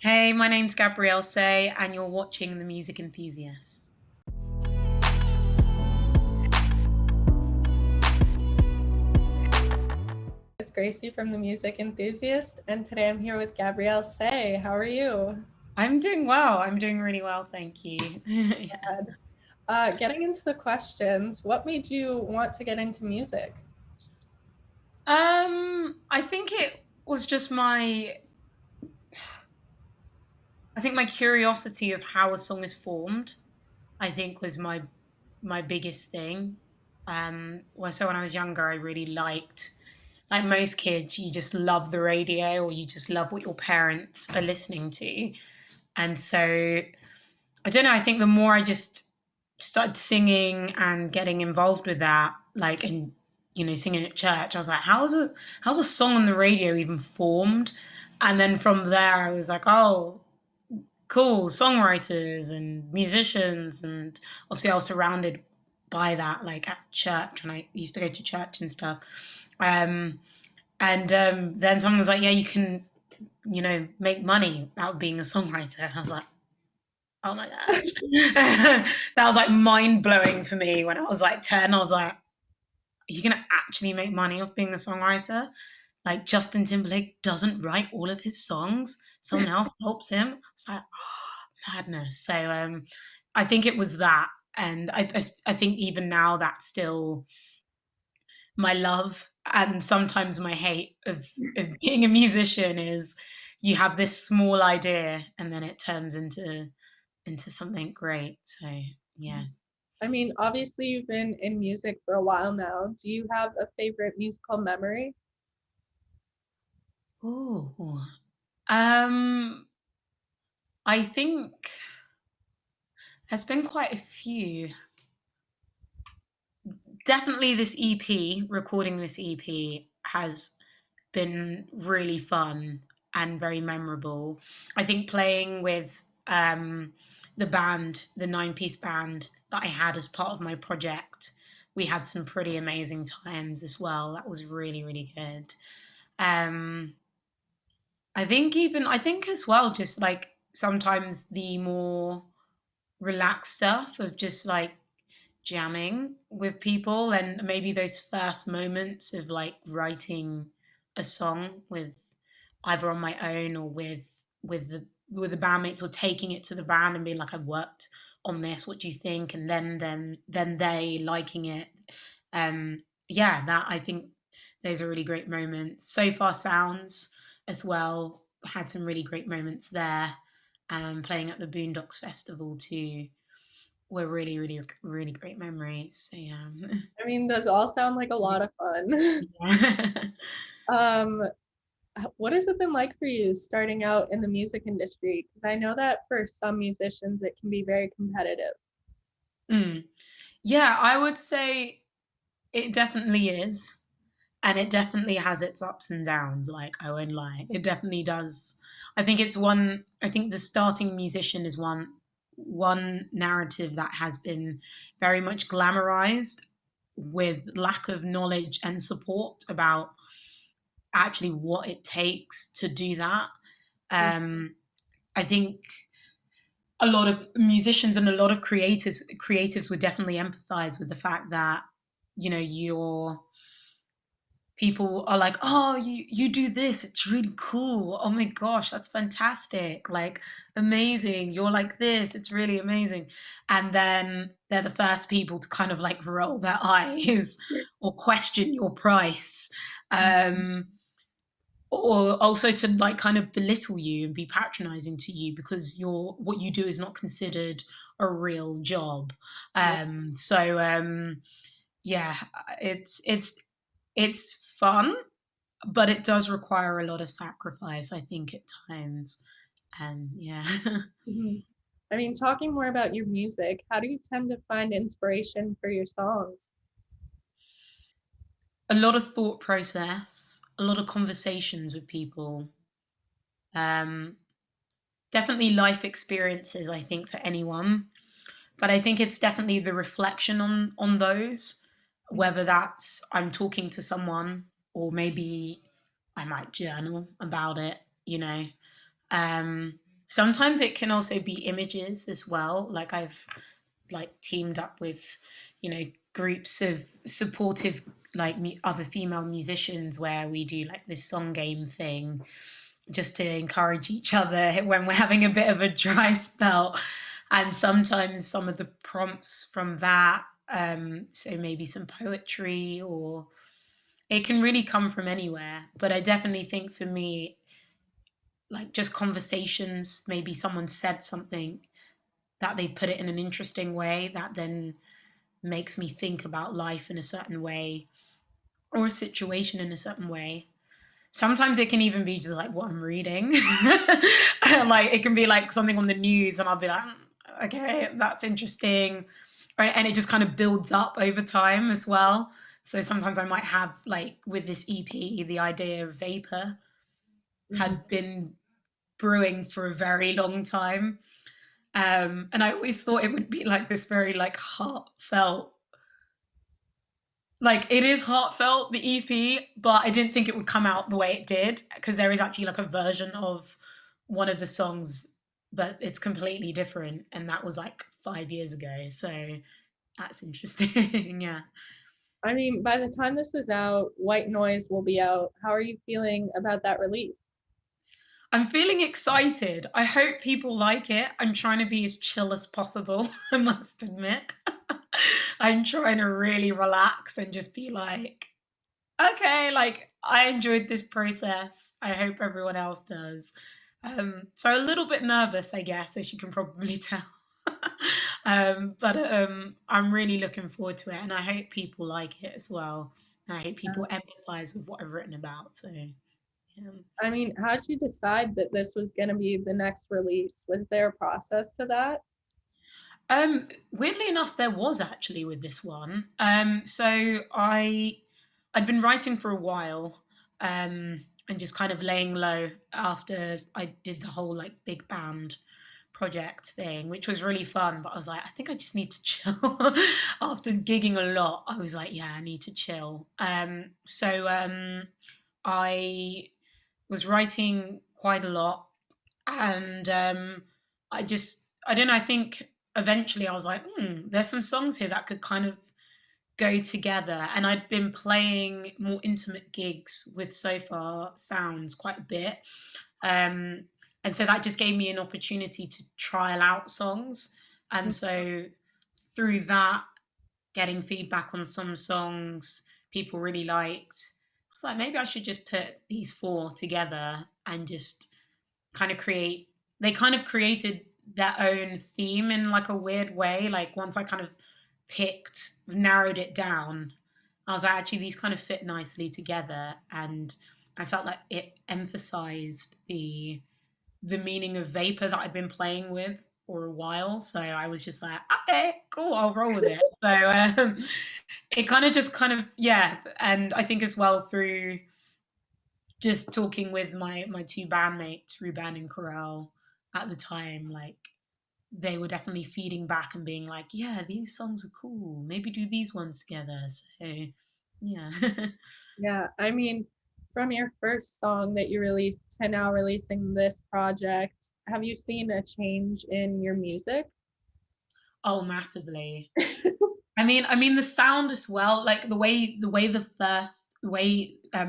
Hey, my name's Gabrielle Sey, and you're watching The Music Enthusiast. It's Gracie from the Music Enthusiast, and today I'm here with Gabrielle Sey. How are you? I'm doing well. I'm doing really well, thank you. Yeah. Good. Getting into the questions, what made you want to get into music? I think it was just I think my curiosity of how a song is formed, I think was my biggest thing. So when I was younger, I really liked, like most kids, you just love the radio or you just love what your parents are listening to. And so I don't know. I think the more I just started singing and getting involved with that, like, and singing at church, I was like, how's a song on the radio even formed? And then from there, I was like, oh, cool, songwriters and musicians, and obviously I was surrounded by that, like at church when I used to go to church and stuff. Um, and then someone was like, yeah, you can, make money out of being a songwriter. And I was like, oh my gosh. That was like mind blowing for me when I was like 10. I was like, are you going to actually make money off being a songwriter? Like Justin Timberlake doesn't write all of his songs, someone else helps him. It's like, oh, madness. So I think it was that. And I think even now that's still my love and sometimes my hate of being a musician is you have this small idea and then it turns into something great. So yeah. I mean, obviously, you've been in music for a while now. Do you have a favorite musical memory? Oh, um, I think there's been quite a few. Definitely, this EP, recording this EP, has been really fun and very memorable. I think playing with the band, the nine-piece band that I had as part of my project, we had some pretty amazing times as well. That was really, really good. Um, I think as well, just like sometimes the more relaxed stuff of just like jamming with people and maybe those first moments of like writing a song with either on my own or with the bandmates or taking it to the band and being like, I've worked on this, what do you think? And then they liking it. Yeah, that I think those are really great moments. So Far Sounds as well had some really great moments there. Playing at the Boondocks Festival too were really, really, really great memories. So yeah. I mean, those all sound like a lot of fun. Yeah. Um, what has it been like for you starting out in the music industry? Because I know that for some musicians, it can be very competitive. Mm. Yeah, I would say it definitely is. And it definitely has its ups and downs, like I won't lie. It definitely does. I think the starting musician is one narrative that has been very much glamorized with lack of knowledge and support about actually what it takes to do that. Um, I think a lot of musicians and a lot of creatives would definitely empathize with the fact that your people are like, oh, you do this, it's really cool, oh my gosh, that's fantastic, like amazing, you're like this, it's really amazing. And then they're the first people to kind of like roll their eyes or question your price, um or also to like kind of belittle you and be patronizing to you because what you do is not considered a real job. So yeah, it's fun, but it does require a lot of sacrifice, I think, at times. And yeah. Mhm. I mean, talking more about your music, how do you tend to find inspiration for your songs? A lot of thought process, a lot of conversations with people. Um, Definitely life experiences, I think, for anyone. But I think it's definitely the reflection on those, whether that's I'm talking to someone or maybe I might journal about it. Um, Sometimes it can also be images as well. Like I've like teamed up with, groups of supportive like other female musicians where we do like this song game thing just to encourage each other when we're having a bit of a dry spell. And sometimes some of the prompts from that, so maybe some poetry, or it can really come from anywhere. But I definitely think for me, like just conversations, maybe someone said something that they put it in an interesting way that then makes me think about life in a certain way or a situation in a certain way. Sometimes it can even be just like what I'm reading. Like it can be like something on the news and I'll be like, okay, that's interesting. Right. And it just kind of builds up over time as well. So sometimes I might have like with this EP, the idea of vapor Mhm. had been brewing for a very long time. And I always thought it would be like this very like heartfelt, like it is heartfelt, the EP, but I didn't think it would come out the way it did because there is actually like a version of one of the songs, but it's completely different, and that was like 5 years ago. So that's interesting. Yeah. I mean, by the time this is out, White Noise will be out. How are you feeling about that release? I'm feeling excited. I hope people like it. I'm trying to be as chill as possible, I must admit. I'm trying to really relax and just be like, okay, like I enjoyed this process. I hope everyone else does. So a little bit nervous, I guess, as you can probably tell. But I'm really looking forward to it, and I hope people like it as well. And I hope people empathize with what I've written about. So, yeah. I mean, how'd you decide that this was going to be the next release? Was there a process to that? Weirdly enough, there was actually with this one. I'd been writing for a while, and just kind of laying low after I did the whole like big band project thing, which was really fun. But I was like, I think I just need to chill. After gigging a lot, I was like, yeah, I need to chill. I was writing quite a lot, and I don't know. I think eventually I was like, there's some songs here that could kind of go together. And I'd been playing more intimate gigs with So Far Sounds quite a bit. Um, and so that just gave me an opportunity to trial out songs. And so through that, getting feedback on some songs people really liked, I was like, maybe I should just put these four together and just kind of create, they kind of created their own theme in like a weird way. Like once I kind of narrowed it down, I was like, actually, these kind of fit nicely together. And I felt like it emphasized the meaning of vapor that I'd been playing with for a while. So I was just like, okay, cool, I'll roll with it. So it kind of, yeah. And I think as well through just talking with my two bandmates, Ruben and Corel, at the time, like they were definitely feeding back and being like, yeah, these songs are cool. Maybe do these ones together. So yeah. Yeah, I mean, from your first song that you released to now releasing this project, have you seen a change in your music? Oh, massively. I mean the sound as well, like the way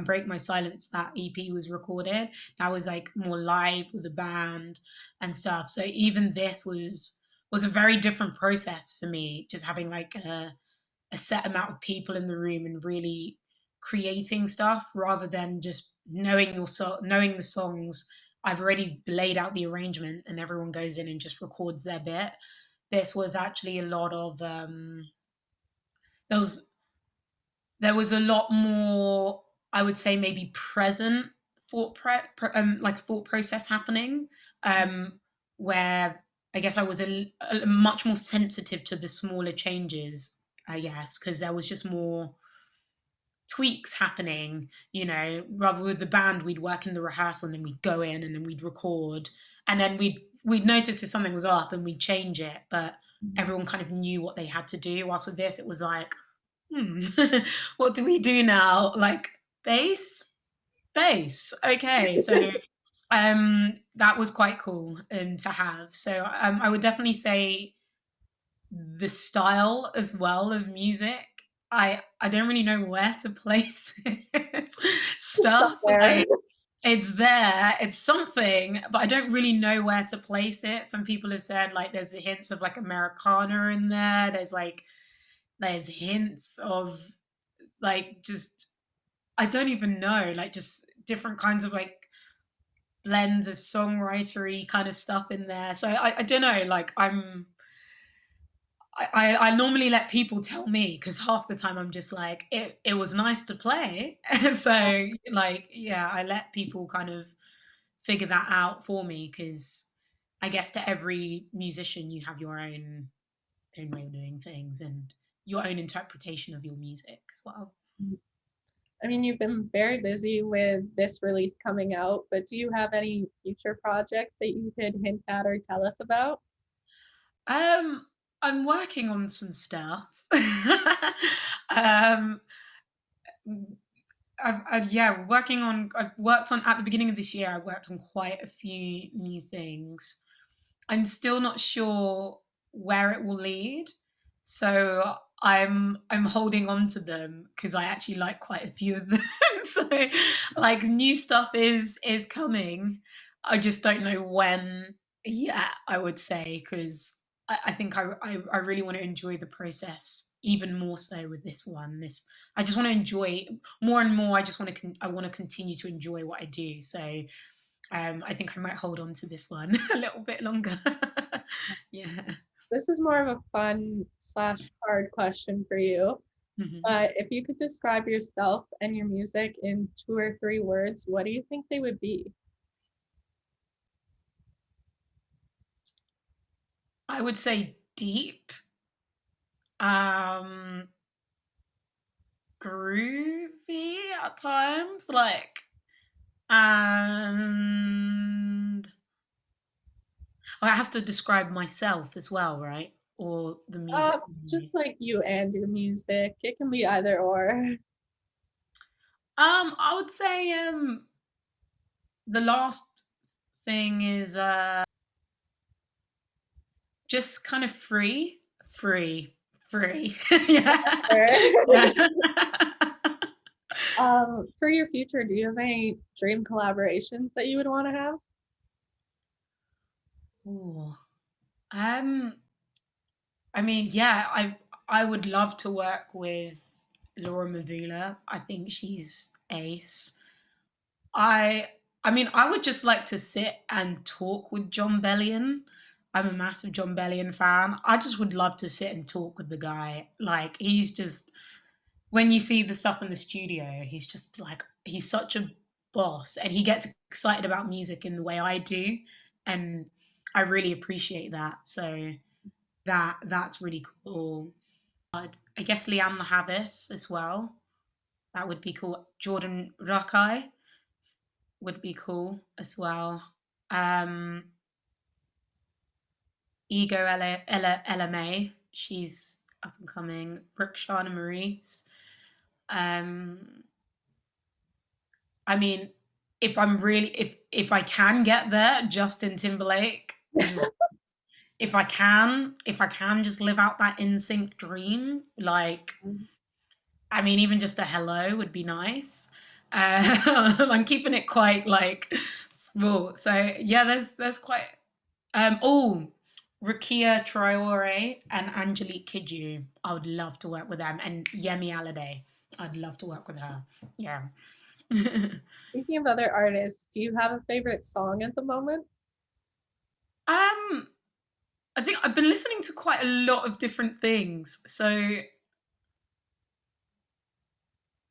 Break My Silence, that EP was recorded, that was like more live with the band and stuff. So even this was a very different process for me, just having like a set amount of people in the room and really creating stuff rather than just knowing the songs. I've already laid out the arrangement and everyone goes in and just records their bit. This was actually a lot of there was there was a lot more, I would say, maybe present like a thought process happening, um, where I guess I was a much more sensitive to the smaller changes, I guess, because there was just more tweaks happening. Rather with the band, we'd work in the rehearsal and then we'd go in and then we'd record, and then we'd notice if something was up and we'd change it, but everyone kind of knew what they had to do. Whilst with this, it was like, hmm, what do we do now? Like bass, bass. Okay, so That was quite cool to have. So I would definitely say the style as well of music. I don't really know where to place this stuff. Somewhere. Like it's there, it's something, but I don't really know where to place it. Some people have said like there's hints of like Americana in there. There's hints of like just I don't even know, like just different kinds of like blends of songwritery kind of stuff in there. So I don't know, like I normally let people tell me because half the time I'm just like it was nice to play. So like yeah, I let people kind of figure that out for me because I guess to every musician you have your own way of doing things and your own interpretation of your music as well. I mean, you've been very busy with this release coming out, but do you have any future projects that you could hint at or tell us about? Um, I'm working on some stuff. um, yeah, working on. I've worked on at the beginning of this year. I worked on quite a few new things. I'm still not sure where it will lead, so I'm holding on to them because I actually like quite a few of them. So, like new stuff is coming. I just don't know when yet. I would say because I think I really want to enjoy the process even more so with this one. This I just want to enjoy more and more. I just want to I want to continue to enjoy what I do. So I think I might hold on to this one a little bit longer. Yeah. This is more of a fun slash hard question for you. Mhm. But if you could describe yourself and your music in 2 or 3 words, what do you think they would be? I would say deep, um, groovy at times, like, and oh, it has to describe myself as well, right? Or the music. Just like you and your music. It can be either or. I would say the last thing is just kind of free. Yeah, yeah. For your future, do you have any dream collaborations that you would want to have? Ooh. Um, I mean, yeah, I would love to work with Laura Mavula. I think she's ace. I I mean, I would just like to sit and talk with John Bellion. I'm a massive John Bellion fan. I just would love to sit and talk with the guy. Like he's just when you see the stuff in the studio, he's just like he's such a boss and he gets excited about music in the way I do and I really appreciate that. So that's really cool. I guess Leanne Havis as well. That would be cool. Jordan Rakai would be cool as well. Um, Ego LMA, she's up and coming. Brooke Shana Maurice. Um, I mean, if I can get there, Justin Timberlake. Just if I can just live out that in sync dream, like I mean, even just a hello would be nice. I'm keeping it quite like small. So yeah, there's quite oh Rakia Traore and Angelique Kidju. I would love to work with them and Yemi Alade. I'd love to work with her. Yeah. Speaking of other artists, do you have a favorite song at the moment? um I think I've been listening to quite a lot of different things.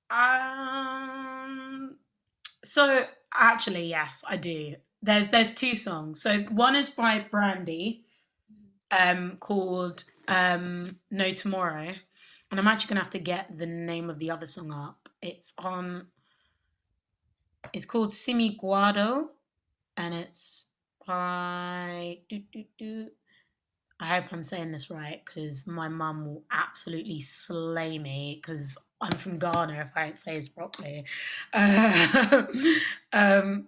Um so actually yes, I do. There's two songs. So one is by Brandy, called No Tomorrow. And I'm actually gonna have to get the name of the other song up. It's called Simi Guado and it's by I hope I'm saying this right because my mum will absolutely slay me because I'm from Ghana if I don't say this properly. Uh, um,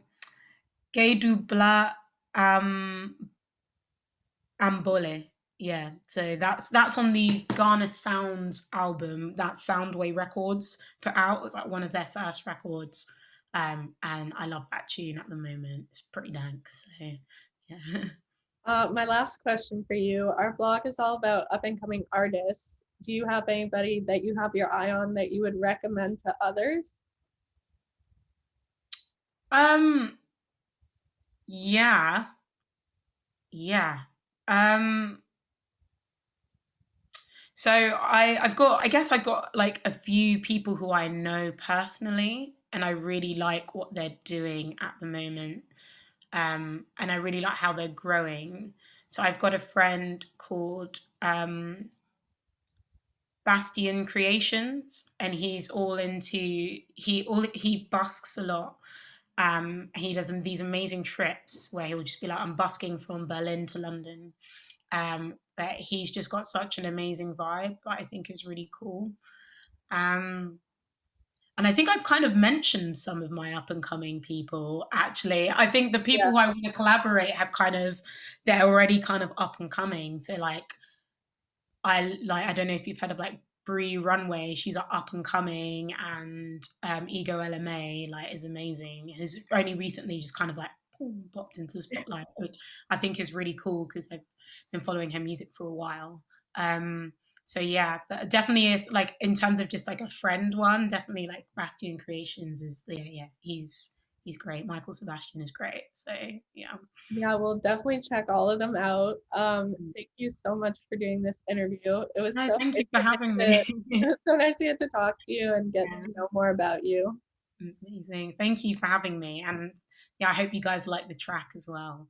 Gay Dubla um Ambole. Yeah. So that's on the Ghana Sounds album that Soundway Records put out. It was like one of their first records. And I love that tune at the moment. It's pretty dank. So yeah. My last question for you. Our blog is all about up and coming artists. Do you have anybody that you have your eye on that you would recommend to others? um yeah. Yeah. Um So I guess I got like a few people who I know personally, and I really like what they're doing at the moment. And I really like how they're growing. So I've got a friend called Bastion Creations, and he's all into he busks a lot. And he does these amazing trips where he'll just be like, I'm busking from Berlin to London. But he's just got such an amazing vibe that I think is really cool. Um, and I think I've kind of mentioned some of my up and coming people. Actually, I think the people Yeah. who I want to collaborate have kind of they're already kind of up and coming. So I don't know if you've heard of like Bree Runway. She's up and coming, and Ego LMA like is amazing. Has only recently just kind of like boom, popped into the spotlight, which I think is really cool because I've been following her music for a while. Um, so yeah, but definitely is like in terms of just like a friend one, definitely like Bastion Creations is yeah he's great. Michael Sebastian is great. So yeah. Yeah, we'll definitely check all of them out. Thank you so much for doing this interview. It was No, so thank nice you for to get having to, me. it was so nice to get to talk to you and get Yeah. to know more about you. Amazing. Thank you for having me. And yeah, I hope you guys like the track as well.